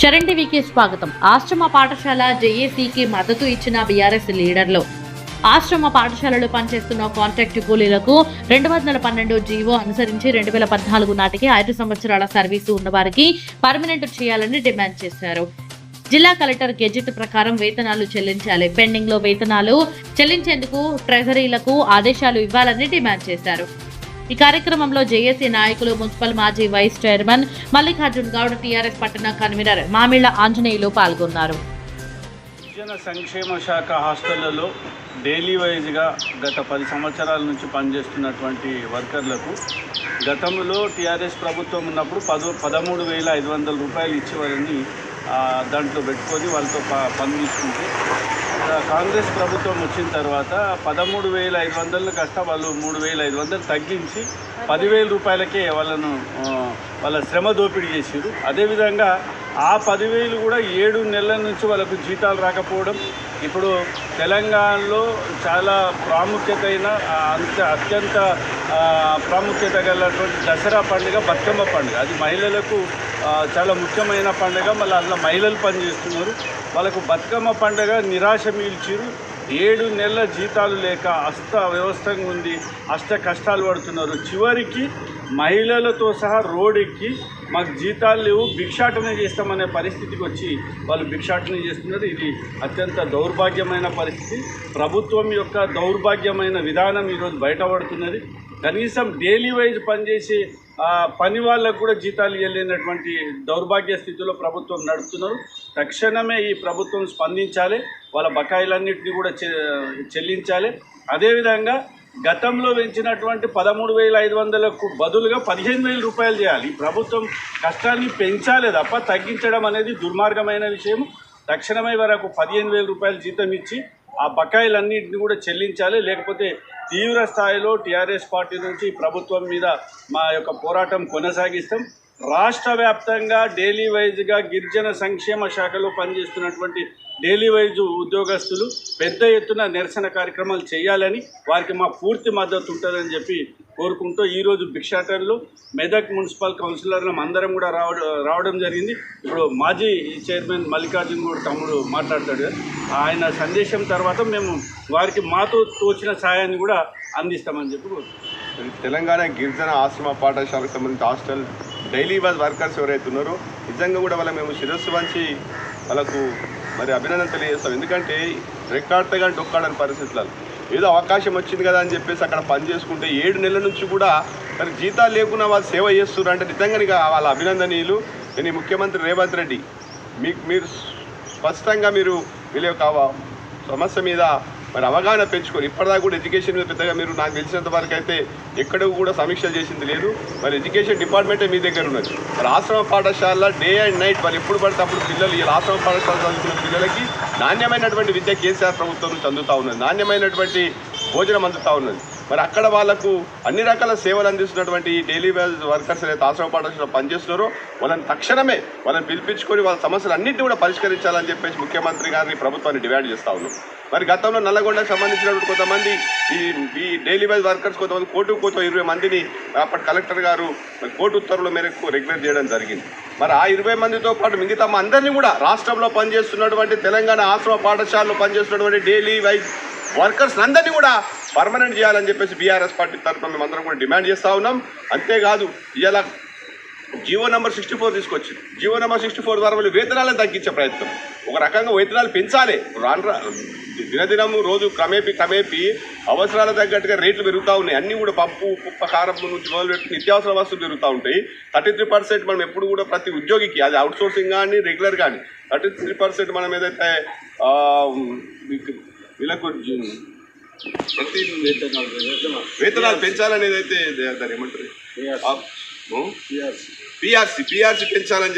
చరణ్ టీవీకి స్వాగతం. ఆశ్రమ పాఠశాల జేఏసీకి మద్దతు ఇచ్చిన బీఆర్ఎస్ లీడర్లు. ఆశ్రమ పాఠశాలలో పనిచేస్తున్న కాంట్రాక్ట్ కూలీలకు 212 జీవో అనుసరించి 2014 నాటికి 5 సంవత్సరాల సర్వీసు ఉన్నవారికి పర్మనెంట్ చేయాలని డిమాండ్ చేశారు. జిల్లా కలెక్టర్ గెజెట్ ప్రకారం వేతనాలు చెల్లించాలి. పెండింగ్ లో వేతనాలు చెల్లించేందుకు ట్రెజరీలకు ఆదేశాలు ఇవ్వాలని డిమాండ్ చేశారు. ఈ కార్యక్రమంలో జేఏసీ నాయకులు, మున్సిపల్ మాజీ vice chairman Mallikarjun Goud, TRS పట్టణ కన్వీనర్ మామిళ్ల ఆంజనేయులు పాల్గొన్నారు. గిరిజన సంక్షేమ శాఖ హాస్టళ్లలో డైలీ వైజ్గా గత 10 సంవత్సరాల నుంచి పనిచేస్తున్నటువంటి వర్కర్లకు గతంలో టీఆర్ఎస్ ప్రభుత్వం ఉన్నప్పుడు 13,500 రూపాయలు ఇచ్చేవారని దాంట్లో పెట్టుకొని వాళ్ళతో పని తీసుకుంటే కాంగ్రెస్ ప్రభుత్వం వచ్చిన తర్వాత 13,500 కాస్త వాళ్ళు 3,500 తగ్గించి 10,000 రూపాయలకే వాళ్ళ శ్రమ దోపిడీ చేసారు. అదేవిధంగా ఆ 10,000 కూడా 7 నెలల నుంచి వాళ్ళకు జీతాలు రాకపోవడం, ఇప్పుడు తెలంగాణలో చాలా అత్యంత ప్రాముఖ్యత గలటువంటి దసరా పండుగ, బతుకమ్మ పండుగ, అది మహిళలకు చాలా ముఖ్యమైన పండుగ. మళ్ళీ అందులో మహిళలు పనిచేస్తున్నారు. వాళ్ళకు బతుకమ్మ పండుగ నిరాశ మిగిల్చిరు. 7 నెలల జీతాలు లేక వ్యవస్థగా ఉంది, కష్టాలు పడుతున్నారు. చివరికి మహిళలతో సహా రోడ్డెక్కి మాకు జీతాలు లేవు, భిక్షాటన చేస్తామనే పరిస్థితికి వచ్చి వాళ్ళు భిక్షాటన చేస్తున్నారు. ఇది అత్యంత దౌర్భాగ్యమైన పరిస్థితి. ప్రభుత్వం యొక్క దౌర్భాగ్యమైన విధానం ఈరోజు బయటపడుతున్నది. కనీసం డైలీ వైజ్ పనిచేసే పని వాళ్ళకు కూడా జీతాలు ఇవ్వలేనటువంటి దౌర్భాగ్య స్థితిలో ప్రభుత్వం నడుపుతున్నారు. తక్షణమే ఈ ప్రభుత్వం స్పందించాలి, వాళ్ళ బకాయిలన్నింటినీ కూడా చెల్లించాలి. అదేవిధంగా గతంలో పెంచినటువంటి 13,500కు బదులుగా 15,000 రూపాయలు చేయాలి. ఈ ప్రభుత్వం కష్టాన్ని పెంచాలి తప్ప తగ్గించడం అనేది దుర్మార్గమైన విషయం. తక్షణమే వరకు 15,000 రూపాయలు జీతం ఇచ్చి ఆ బకాయిలన్నింటినీ కూడా చెల్లించాలి. లేకపోతే తీవ్ర స్థాయిలో టీఆర్ఎస్ పార్టీ నుంచి ప్రభుత్వం మీద మా యొక్క పోరాటం కొనసాగిస్తాం. రాష్ట్ర వ్యాప్తంగా డైలీ వైజ్గా గిరిజన సంక్షేమ శాఖలో పనిచేస్తున్నటువంటి డైలీ వైజ్ ఉద్యోగస్తులు పెద్ద ఎత్తున నిరసన కార్యక్రమాలు చేయాలని, వారికి మా పూర్తి మద్దతు ఉంటుందని చెప్పి కోరుకుంటూ ఈరోజు భిక్షాటనలో మెదక్ మున్సిపల్ కౌన్సిలర్లు అందరం కూడా రావడం జరిగింది. ఇప్పుడు మాజీ చైర్మన్ మల్లికార్జున్ కూడా తమ్ముడు మాట్లాడతాడు. ఆయన సందేశం తర్వాత మేము వారికి మాతో తోచిన సాయాన్ని కూడా అందిస్తామని చెప్పి తెలంగాణ గిరిజన ఆశ్రమ పాఠశాలకు సంబంధించిన హాస్టల్ డైలీ వర్కర్స్ ఎవరైతే ఉన్నారో నిజంగా కూడా మేము శిరస్సు వంచి వాళ్ళకు అభినందన తెలియజేస్తాం. ఎందుకంటే రెక్కాడితే డొక్కాడని పరిస్థితులలో ఏదో అవకాశం వచ్చింది కదా అని చెప్పేసి అక్కడ పని చేసుకుంటే 7 నెలల నుంచి కూడా జీతాలు లేకుండా వాళ్ళు సేవ చేస్తున్నారు అంటే నిజంగా వాళ్ళ అభినందనీయులు. నేను ముఖ్యమంత్రి రేవంత్ రెడ్డి మీరు స్పష్టంగా వీళ్ళ యొక్క సమస్య మీద అవగాహన పెంచుకొని ఇప్పటిదాకా కూడా ఎడ్యుకేషన్ మీద పెద్దగా మీరు నాకు తెలిసినంత వరకు అయితే ఎక్కడ కూడా సమీక్ష చేసింది లేదు. ఎడ్యుకేషన్ డిపార్ట్మెంటే మీ దగ్గర ఉన్నది. ఆశ్రమ పాఠశాల డే అండ్ నైట్ వాళ్ళు ఎప్పుడు పడితే అప్పుడు పిల్లలు ఈ ఆశ్రమ పాఠశాల చదువుతున్న పిల్లలకి నాణ్యమైనటువంటి విద్య కేసీఆర్ ప్రభుత్వం నుంచి అందుతూ ఉన్నది, నాణ్యమైనటువంటి భోజనం అందుతూ ఉన్నది. అక్కడ వాళ్లకు అన్ని రకాల సేవలు అందిస్తున్నటువంటి డైలీ వర్కర్స్ అయితే ఆశ్రమ పాఠశాలలో పనిచేస్తున్నారో వాళ్ళని తక్షణమే పిలిపించుకొని వాళ్ళ సమస్యలు అన్నింటినీ కూడా పరిష్కరించాలని చెప్పేసి ముఖ్యమంత్రి గారిని ప్రభుత్వాన్ని డిమాండ్ చేస్తూ ఉన్నాం. గతంలో నల్లగొండకు సంబంధించినటువంటి కొంతమంది ఈ డైలీ వైజ్ వర్కర్స్ కొంతమంది కోర్టుకు 20 మందిని అప్పటి కలెక్టర్ గారు కోర్టు ఉత్తర్వుల మేరకు రెగ్యులర్ చేయడం జరిగింది. ఆ 20 మందితో పాటు మిగతా అందరినీ కూడా రాష్ట్రంలో పనిచేస్తున్నటువంటి తెలంగాణ ఆశ్రమ పాఠశాలలో పనిచేస్తున్నటువంటి డైలీ వైజ్ వర్కర్స్ అందరినీ కూడా పర్మనెంట్ చేయాలని చెప్పేసి బీఆర్ఎస్ పార్టీ తరఫున మేమందరం కూడా డిమాండ్ చేస్తూ ఉన్నాం. అంతేకాదు ఇవాళ జీవో నెంబర్ 64 తీసుకొచ్చింది. జీవో నెంబర్ 64 ద్వారా వాళ్ళు వేతనాలను తగ్గించే ప్రయత్నం, ఒక రకంగా వేతనాలు పెంచాలి. దినదినము రోజు క్రమేపీ అవసరాల తగ్గట్టుగా రేట్లు పెరుగుతూ ఉన్నాయి. అన్నీ కూడా పప్పు, ఉప్పు, కారం నుంచి మొదలుపెట్టి నిత్యావసర వస్తువులు పెరుగుతూ ఉంటాయి. 33% మనం ఎప్పుడు కూడా ప్రతి ఉద్యోగికి, అది అవుట్ సోర్సింగ్ కానీ రెగ్యులర్ కానీ 33% మనం ఏదైతే వీళ్ళకు వేతనాలు పెంచాలనేది అయితే దాన్ని ఏమంటారు పిఆర్సీ పెంచాలని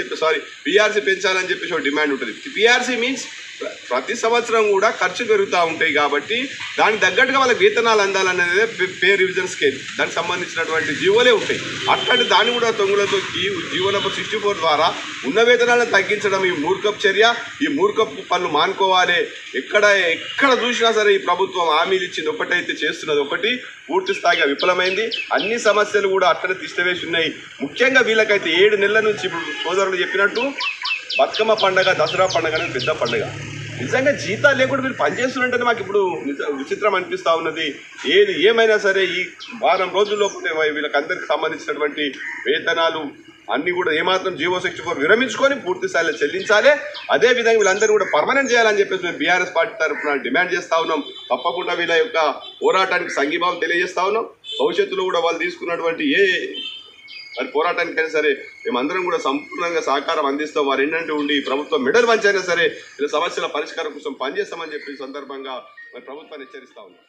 చెప్పేసి ఒక డిమాండ్ ఉంటుంది. పిఆర్సీ మీన్స్ ప్రతి సంవత్సరం కూడా ఖర్చు పెరుగుతూ ఉంటాయి కాబట్టి దానికి తగ్గట్టుగా వాళ్ళకి వేతనాలు అందాలనేది పే రివిజన్ స్కేల్, దానికి సంబంధించినటువంటి జీవోలే ఉంటాయి. అట్లాంటి దాన్ని కూడా తొంగులతో జీవో నెంబర్ 64 ద్వారా ఉన్న వేతనాలను తగ్గించడం ఈ మూర్ఖపు చర్య. ఈ మూర్ఖపు పనులు మానుకోవాలి. ఎక్కడ చూసినా సరే ఈ ప్రభుత్వం హామీలు ఇచ్చింది ఒకటైతే చేస్తున్నది ఒకటి, పూర్తి స్థాయిగా విఫలమైంది. అన్ని సమస్యలు కూడా అట్లనే తిష్టవేసి ఉన్నాయి. ముఖ్యంగా వీళ్ళకైతే 7 నెలల నుంచి ఇప్పుడు సోదరులు చెప్పినట్టు బతుకమ్మ పండుగ, దసరా పండుగ అనేది పెద్ద పండుగ. నిజంగా జీతాలు లేకుండా మీరు పనిచేస్తున్నట్టే మాకు ఇప్పుడు విచిత్రం అనిపిస్తూ ఉన్నది. ఏమైనా సరే ఈ వారం రోజుల్లోపే వీళ్ళకి అందరికి సంబంధించినటువంటి వేతనాలు అన్నీ కూడా ఏమాత్రం జీవో 64 విరమించుకొని పూర్తి స్థాయిలో చెల్లించాలి. అదేవిధంగా వీళ్ళందరూ కూడా పర్మనెంట్ చేయాలని చెప్పేసి మేము బీఆర్ఎస్ పార్టీ తరఫున డిమాండ్ చేస్తూ ఉన్నాం. తప్పకుండా వీళ్ళ యొక్క పోరాటానికి సంఘీభావం తెలియజేస్తా ఉన్నాం. భవిష్యత్తులో కూడా వాళ్ళు తీసుకున్నటువంటి మరి పోరాటానికైనా సరే మేమందరం కూడా సంపూర్ణంగా సహకారం అందిస్తాం. వారు ఏంటంటే ఉండి ప్రభుత్వం మెడల్ వంచైనా సరే వీళ్ళ సమస్యల పరిష్కారం కోసం పనిచేస్తామని చెప్పి సందర్భంగా మరి ప్రభుత్వాన్ని హెచ్చరిస్తా ఉన్నాం.